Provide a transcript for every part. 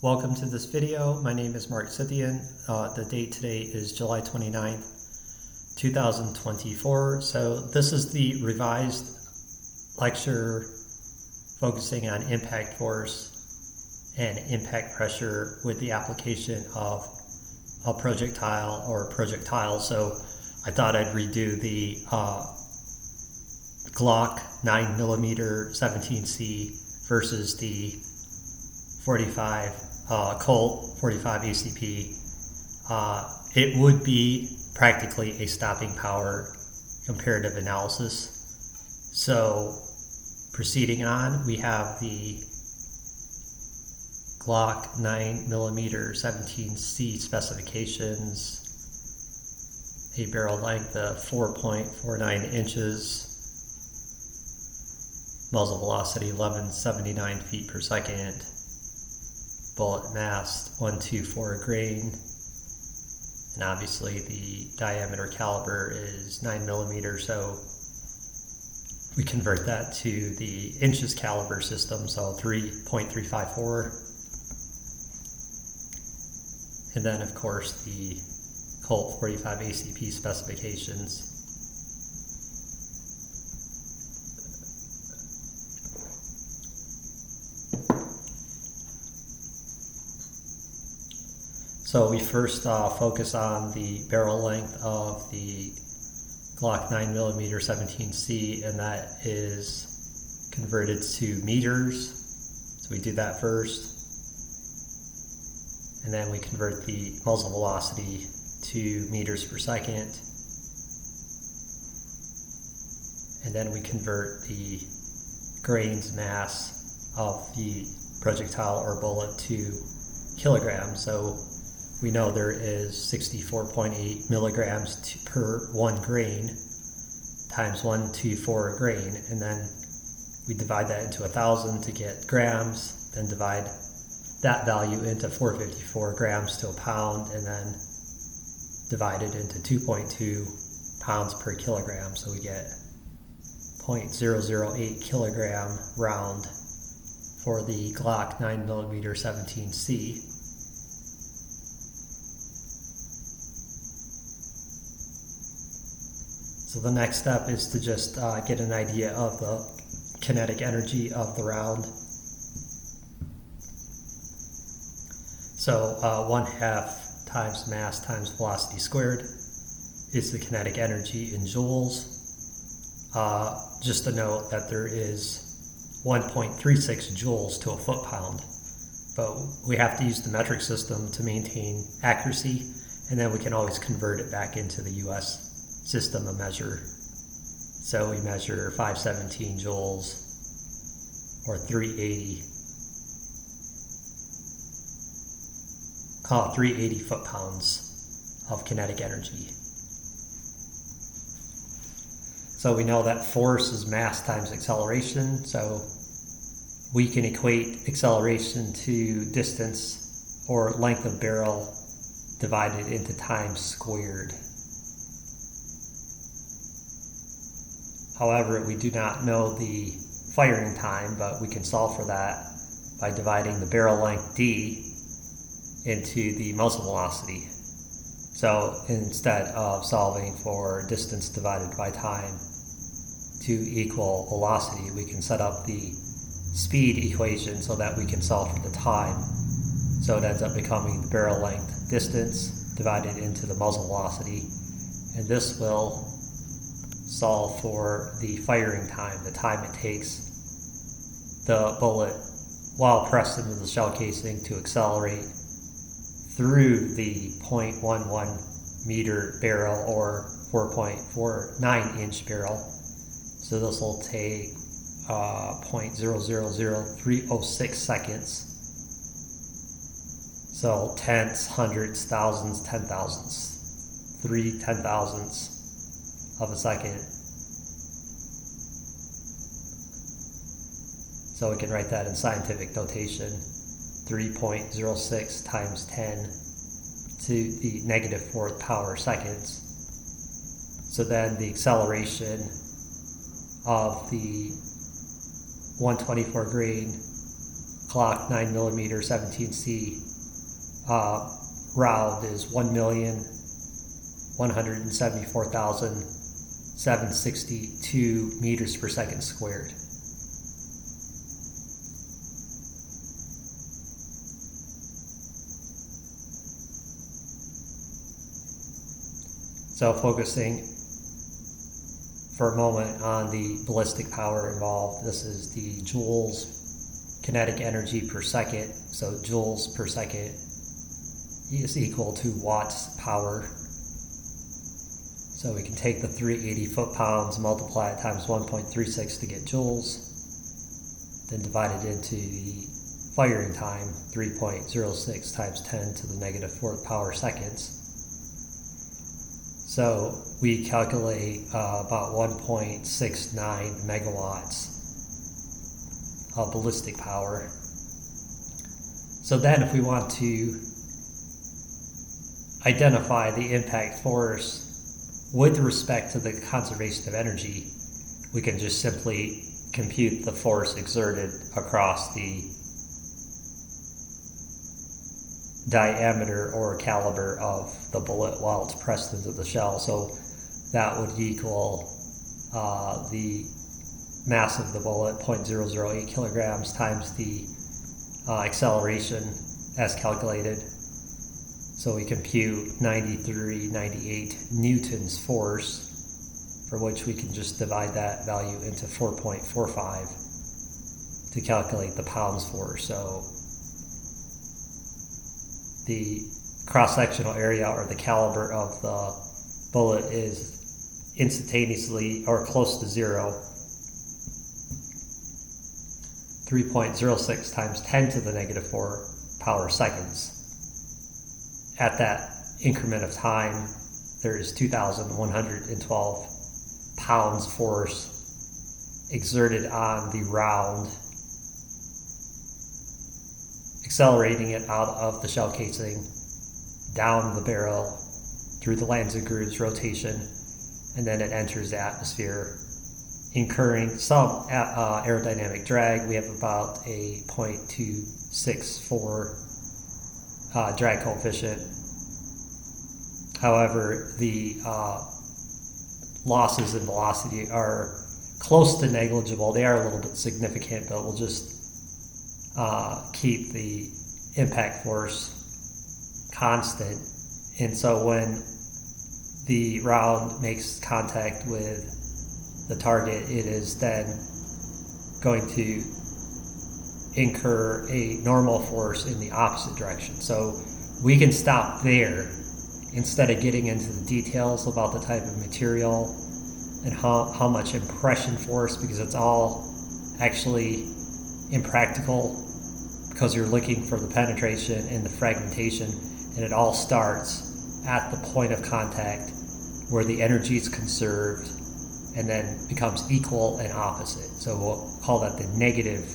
Welcome to this video. My name is Mark Scythian. The date today is July 29th, 2024. So this is the revised lecture focusing on impact force and impact pressure with the application of a projectile or projectiles. So I thought I'd redo the Glock 9mm 17C versus the 45 Colt 45 ACP. It would be practically a stopping power comparative analysis. So proceeding on, we have the Glock 9mm 17C specifications, a barrel length of 4.49 inches, muzzle velocity 1179 feet per second, bullet mass 124 grain, and obviously the diameter caliber is 9mm, so we convert that to the inches caliber system, so 3.354. And then of course the Colt 45 ACP specifications. So we first focus on the barrel length of the Glock 9mm 17C, and that is converted to meters. So we do that first. And then we convert the muzzle velocity to meters per second. And then we convert the grains mass of the projectile or bullet to kilograms. So we know there is 64.8 milligrams per 1 grain times 124 grain, and then we divide that into 1,000 to get grams, then divide that value into 454 grams to a pound, and then divide it into 2.2 pounds per kilogram, so we get 0.008 kilogram round for the Glock 9mm 17C. So the next step is to just get an idea of the kinetic energy of the round. So 1/2 times mass times velocity squared is the kinetic energy in joules. Just to note that there is 1.36 joules to a foot-pound, but we have to use the metric system to maintain accuracy, and then we can always convert it back into the US system of measure. So we measure 517 joules or 380 foot-pounds of kinetic energy. So we know that force is mass times acceleration, so we can equate acceleration to distance or length of barrel divided into time squared. However, we do not know the firing time, but we can solve for that by dividing the barrel length d into the muzzle velocity. So instead of solving for distance divided by time to equal velocity, we can set up the speed equation so that we can solve for the time. So it ends up becoming the barrel length distance divided into the muzzle velocity, and this will solve for the firing time, the time it takes the bullet while pressed into the shell casing to accelerate through the 0.11 meter barrel or 4.49 inch barrel. So this will take 0.000306 seconds. So tenths, hundreds, thousands, 10,000ths, 3 10,000ths of a second. So we can write that in scientific notation, 3.06 times 10 to the -4th power seconds. So then the acceleration of the 124 grain Glock 9mm 17C round is 1,174,762 meters per second squared. So focusing for a moment on the ballistic power involved, this is the joules kinetic energy per second. So joules per second is equal to watts power. So we can take the 380 foot-pounds, multiply it times 1.36 to get joules, then divide it into the firing time, 3.06 times 10 to the negative 4th power seconds. So we calculate about 1.69 megawatts of ballistic power. So then if we want to identify the impact force with respect to the conservation of energy, we can just simply compute the force exerted across the diameter or caliber of the bullet while it's pressed into the shell. So that would equal the mass of the bullet, 0.008 kilograms, times the acceleration as calculated. So we compute 98 newtons force, for which we can just divide that value into 4.45 to calculate the pounds force. So the cross-sectional area or the caliber of the bullet is instantaneously or close to zero, 3.06 times 10 to the negative 4 power seconds. At that increment of time, there is 2,112 pounds force exerted on the round, accelerating it out of the shell casing, down the barrel, through the lands and grooves rotation, and then it enters the atmosphere, incurring some aerodynamic drag. We have about a 0.264 drag coefficient. However, the losses in velocity are close to negligible. They are a little bit significant, but we'll just keep the impact force constant. And so when the round makes contact with the target, it is then going to incur a normal force in the opposite direction. So we can stop there instead of getting into the details about the type of material and how much impression force, because it's all actually impractical, because you're looking for the penetration and the fragmentation, and it all starts at the point of contact where the energy is conserved and then becomes equal and opposite. So we'll call that the negative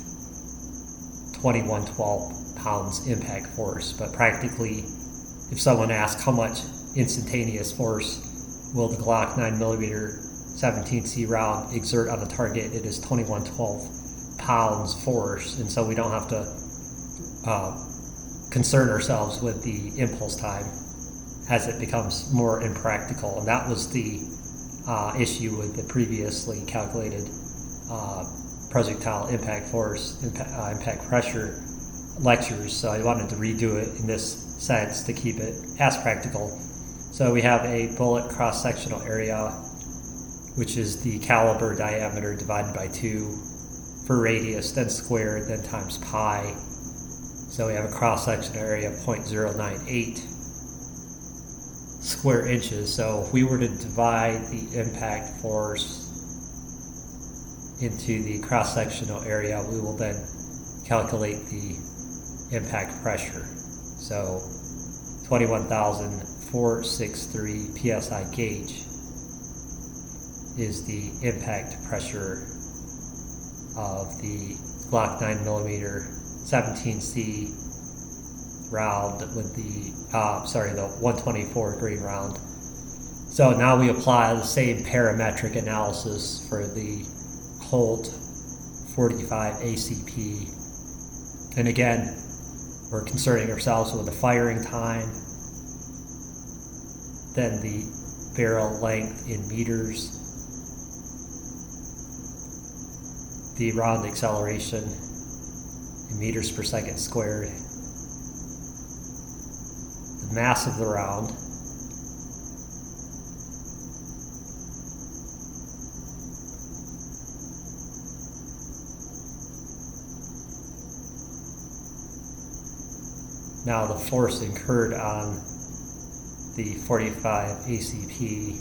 2112 pounds impact force. But practically, if someone asks how much instantaneous force will the Glock 9mm 17C round exert on the target, it is 2112 pounds force. And so we don't have to concern ourselves with the impulse time as it becomes more impractical. And that was the issue with the previously calculated projectile impact force, impact pressure lectures. So I wanted to redo it in this sense to keep it as practical. So we have a bullet cross-sectional area, which is the caliber diameter divided by 2 for radius, then squared, then times pi. So we have a cross-sectional area of 0.098 square inches. So if we were to divide the impact force into the cross-sectional area, we will then calculate the impact pressure. So 21,463 psi gauge is the impact pressure of the Glock 9mm 17C round with the 124 grain round. So now we apply the same parametric analysis for the Colt 45 ACP And again, we're concerning ourselves with the firing time, then the barrel length in meters, the round acceleration in meters per second squared, the mass of the round, now the force incurred on the 45 ACP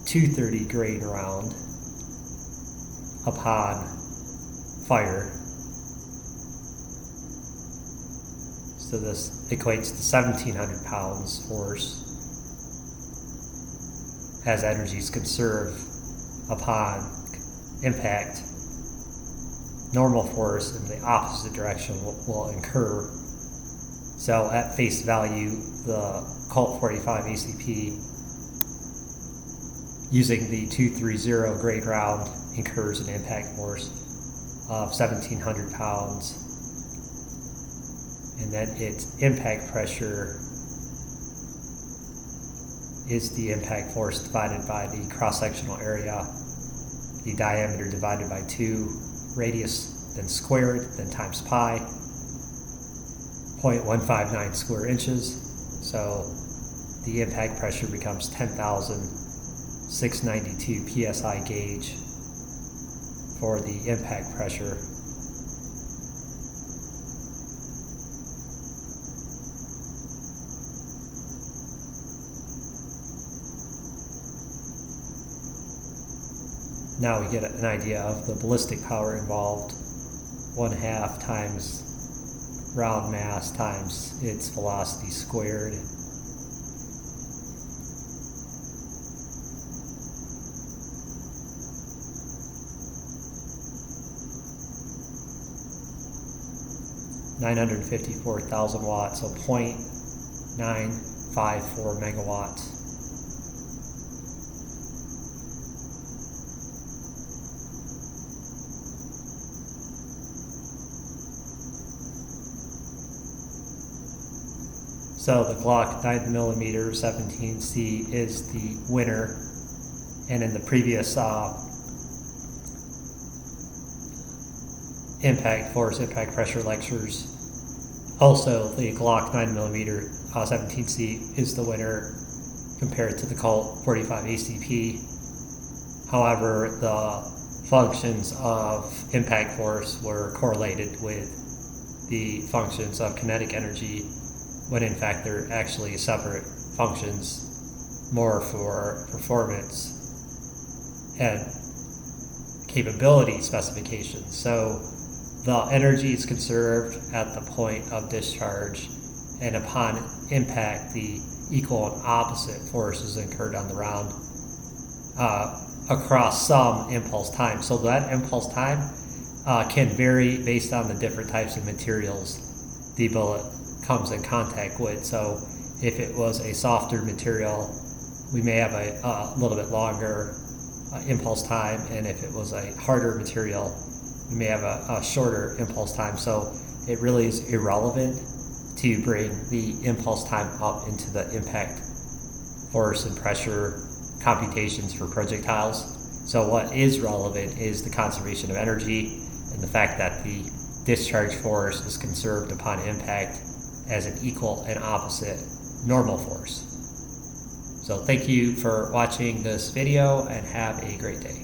230 grain round upon fire. So this equates to 1,700 pounds force as energy is conserved upon impact. Normal force in the opposite direction will incur. So at face value, the Colt 45 ACP using the 230 grade round incurs an impact force of 1,700 pounds. And then its impact pressure is the impact force divided by the cross-sectional area, the diameter divided by 2, radius then squared, then times pi, 0.159 square inches. So the impact pressure becomes 10,692 psi gauge for the impact pressure. Now we get an idea of the ballistic power involved. 1/2 times round mass times its velocity squared. $954,000 watts, so 0.954 megawatts. So the Glock 9mm 17C is the winner, and in the previous impact force, impact pressure lectures, also the Glock 9mm 17C is the winner compared to the Colt 45 ACP. However, the functions of impact force were correlated with the functions of kinetic energy, when in fact they're actually separate functions, more for performance and capability specifications. So the energy is conserved at the point of discharge, and upon impact the equal and opposite force is incurred on the round across some impulse time. So that impulse time can vary based on the different types of materials the bullet comes in contact with. So if it was a softer material, we may have a little bit longer impulse time, and if it was a harder material, we may have a shorter impulse time. So it really is irrelevant to bring the impulse time up into the impact force and pressure computations for projectiles. So what is relevant is the conservation of energy and the fact that the discharge force is conserved upon impact as an equal and opposite normal force. So thank you for watching this video, and have a great day.